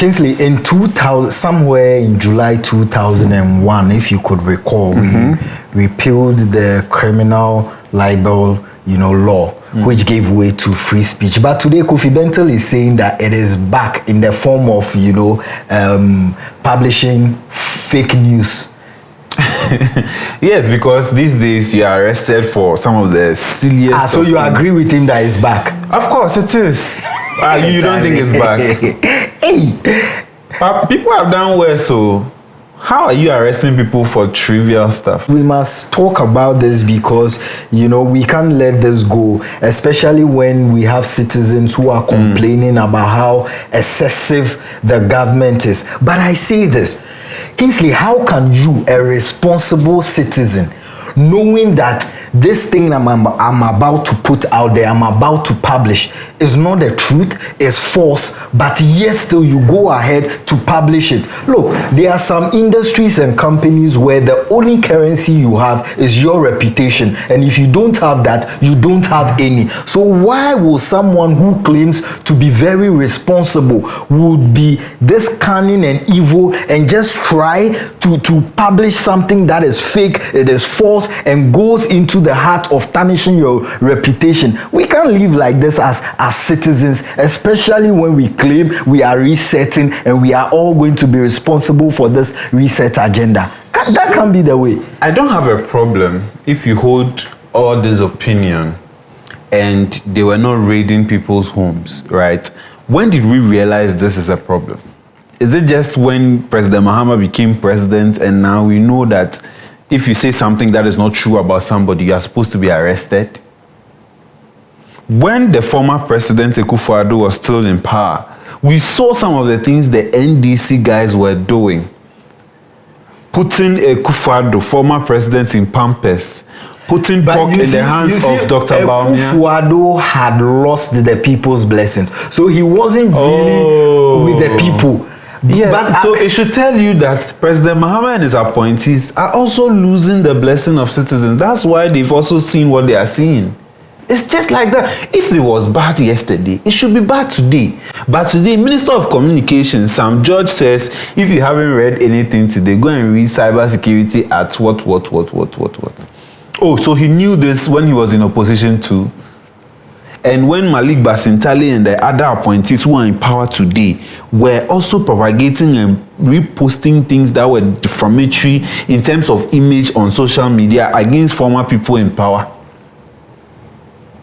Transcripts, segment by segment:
Kingsley, in 2000, somewhere in July 2001, if you could recall, we repealed the criminal libel, law, which gave way to free speech. But today, Kofi Bentel is saying that it is back in the form of, publishing fake news. Yes, because these days you are arrested for some of the silliest. So you agree with him that it's back? Of course, it is. You don't think it's back? Hey, but people have done well, so how are you arresting people for trivial stuff? We must talk about this because, we can't let this go, especially when we have citizens who are complaining about how excessive the government is. But I say this, Kingsley, how can you, a responsible citizen, knowing that this thing I'm about to put out there, I'm about to publish, is not the truth, is false, but yet still you go ahead to publish it? Look, there are some industries and companies where the only currency you have is your reputation, and if you don't have that, you don't have any. So why will someone who claims to be very responsible would be this cunning and evil and just try to publish something that is fake, it is false, and goes into the heart of tarnishing your reputation? We can't live like this as citizens, especially when we claim we are resetting and we are all going to be responsible for this reset agenda. That can't be the way. I don't have a problem if you hold all this opinion and they were not raiding people's homes, right? When did we realize this is a problem? Is it just when President Mahama became president and now we know that if you say something that is not true about somebody, you are supposed to be arrested? When the former president Akufo-Addo was still in power, we saw some of the things the NDC guys were doing. Putting Akufo-Addo, former president, in Pampers, putting pork in the hands of Dr. Bawumia. Akufo-Addo had lost the people's blessings, so he wasn't really with the people. Yeah, but so it should tell you that President Mahama and his appointees are also losing the blessing of citizens. That's why they've also seen what they are seeing. It's just like that. If it was bad yesterday, it should be bad today. But today, Minister of Communications, Sam George, says, if you haven't read anything today, go and read cybersecurity at what. Oh, so he knew this when he was in opposition too. And when Malik Basintali and the other appointees who are in power today were also propagating and reposting things that were defamatory in terms of image on social media against former people in power.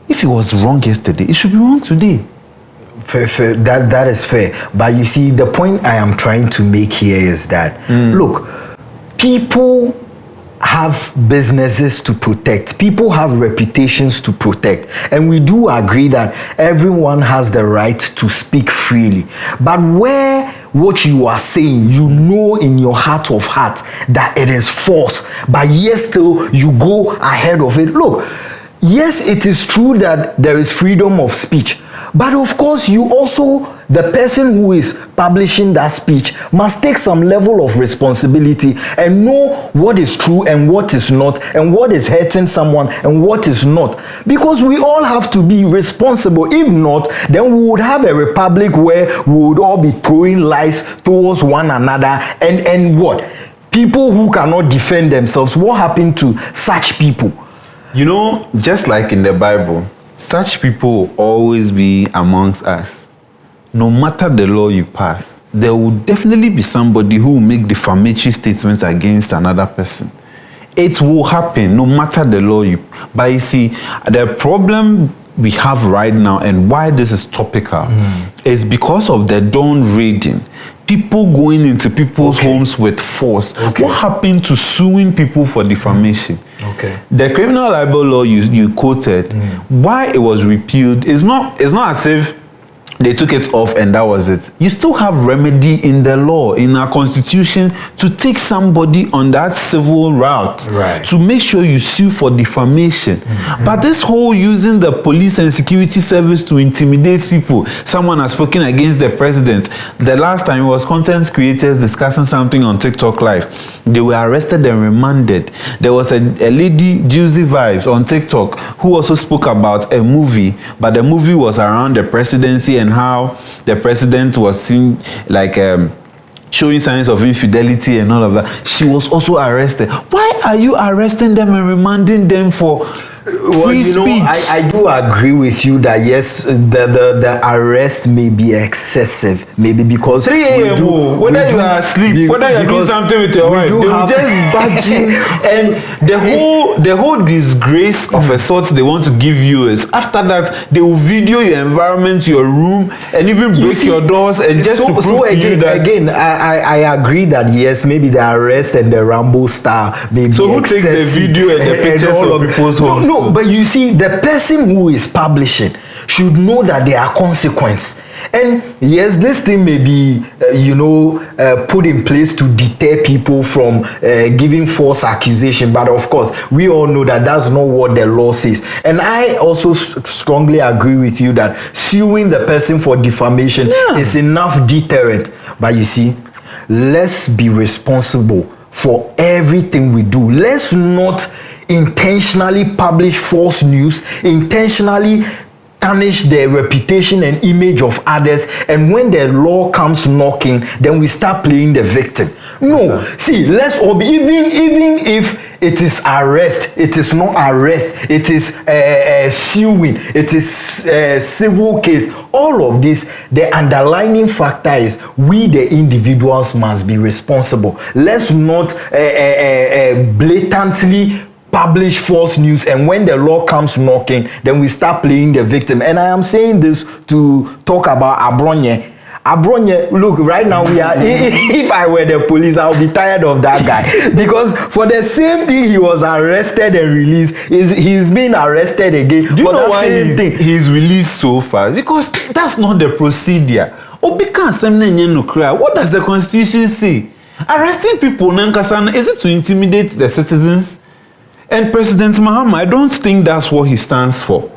If it was wrong yesterday, it should be wrong today. Fair. That is fair. But you see, the point I am trying to make here is that, look, people have businesses to protect. People have reputations to protect. And we do agree that everyone has the right to speak freely. But where what you are saying, you know in your heart of hearts that it is false, but yet still you go ahead of it. Look, yes, it is true that there is freedom of speech. But of course, you also, the person who is publishing that speech must take some level of responsibility and know what is true and what is not, and what is hurting someone and what is not. Because we all have to be responsible. If not, then we would have a republic where we would all be throwing lies towards one another. And what? People who cannot defend themselves, what happened to such people? You know, just like in the Bible, such people will always be amongst us. No matter the law you pass, there will definitely be somebody who will make defamatory statements against another person. It will happen no matter the law you... But you see, the problem we have right now and why this is topical is because of the dawn raiding. People going into people's homes with force. What happened to suing people for defamation? The criminal libel law you quoted, why it was repealed, it's not as if they took it off and that was it. You still have remedy in the law, in our constitution, to take somebody on that civil route, to make sure you sue for defamation. But this whole using the police and security service to intimidate people, someone has spoken against the president. The last time it was content creators discussing something on TikTok Live. They were arrested and remanded. There was a lady, Juicy Vibes, on TikTok, who also spoke about a movie, but the movie was around the presidency and and how the president was seen like showing signs of infidelity and all of that, she was also arrested. Why are you arresting them and remanding them for free speech? I do agree with you that yes, the arrest may be excessive, maybe because 3 a.m. whether you are asleep, whether you are doing something with your wife, they will just badge in, and the whole disgrace of a sort they want to give you is after that they will video your environment, your room, and even break your doors, and just to prove to you that again, I agree that yes, maybe the arrest and the Rambo style may be so who takes the video and the pictures of people's homes? No, but you see, the person who is publishing should know that there are consequences. And yes, this thing may be, put in place to deter people from giving false accusation. But of course, we all know that that's not what the law says. And I also strongly agree with you that suing the person for defamation is enough deterrent. But you see, let's be responsible for everything we do. Let's not intentionally publish false news, intentionally tarnish the reputation and image of others, and when the law comes knocking, then we start playing the victim. No, see, let's all be, even if it is arrest, it is not arrest, it is suing, it is civil case. All of this, the underlying factor is we the individuals must be responsible. Let's not blatantly publish false news, and when the law comes knocking, then we start playing the victim. And I am saying this to talk about Abronye. Look, right now we are, if I were the police, I would be tired of that guy, because for the same thing he was arrested and released, he's been arrested again. Do you know why he's released so fast? Because that's not the procedure. What does the Constitution say? Arresting people, is it to intimidate the citizens? And President Mahama, I don't think that's what he stands for.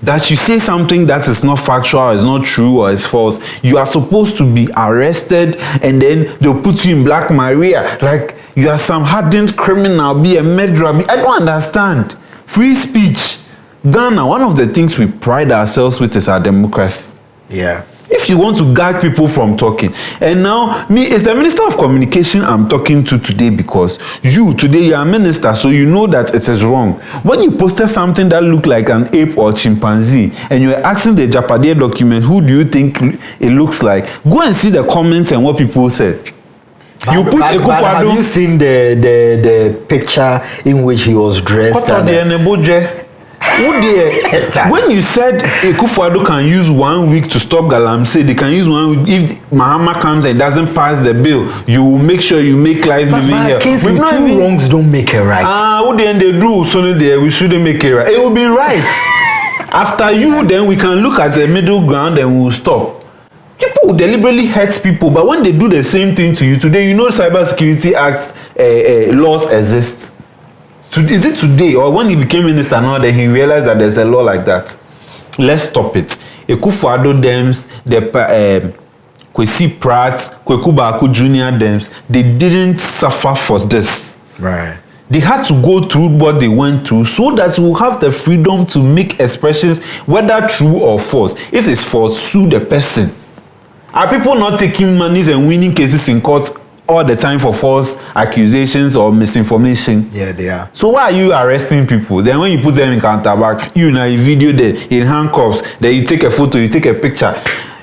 That you say something that is not factual, is not true, or is false, you are supposed to be arrested, and then they'll put you in Black Maria, like you are some hardened criminal, be a murderer. I don't understand. Free speech. Ghana, one of the things we pride ourselves with is our democracy. Yeah. If you want to gag people from talking, and now it's the Minister of Communication I'm talking to today, because today you are a minister, so you know that it is wrong. When you posted something that looked like an ape or chimpanzee, and you were asking the Japade document, who do you think it looks like? Go and see the comments and what people said. But have you seen the picture in which he was dressed? When you said Akufo-Addo can use 1 week to stop Galamsey, they can use 1 week. If Mahama comes and doesn't pass the bill, you will make sure you make lives living here. We've not two wrongs don't make it right. What then they do? So we shouldn't make it right. It will be right. After you, then we can look at the middle ground and we'll stop. People will deliberately hurt people, but when they do the same thing to you today, Cybersecurity Act laws exist. Is it today or when he became minister now that he realized that there's a law like that? Let's stop it. Akufo-Addo dems, the Kwesi Pratt, Kweku Baako Jr. dems, they didn't suffer for this. Right. They had to go through what they went through so that we'll have the freedom to make expressions, whether true or false. If it's false, sue the person. Are people not taking monies and winning cases in court all the time for false accusations or misinformation? Yeah, they are. So why are you arresting people? Then when you put them in counterback, you video them in handcuffs, then you take a photo, you take a picture,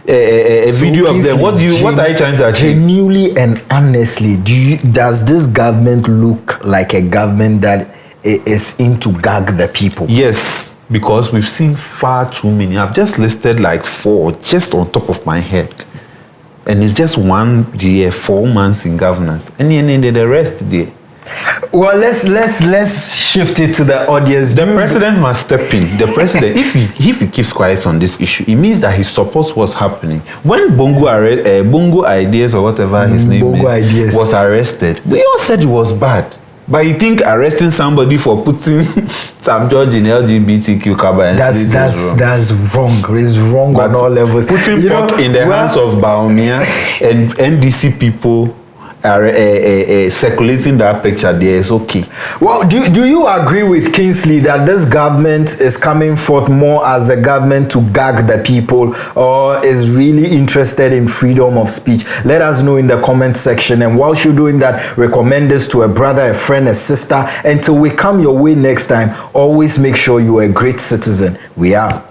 a video of them. What are you trying to achieve? Genuinely and honestly, does this government look like a government that is into gag the people? Yes, because we've seen far too many. I've just listed like 4 just on top of my head. And it's just 1 year, 4 months in governance, and then the rest there. Well, let's shift it to the audience. The president must step in. The president, if he keeps quiet on this issue, it means that he supports what's happening. When Bongo Ideas or whatever his name is was arrested, we all said it was bad. But you think arresting somebody for putting Sam George in LGBTQ cover and that's wrong. It's wrong on all levels. Putting pork in the hands of Baumia and NDC people circulating that picture there is okay. Well, do you agree with Kingsley that this government is coming forth more as the government to gag the people, or is really interested in freedom of speech? Let us know in the comment section. And whilst you're doing that, recommend this to a brother, a friend, a sister. Until we come your way next time, always make sure you are a great citizen. We are.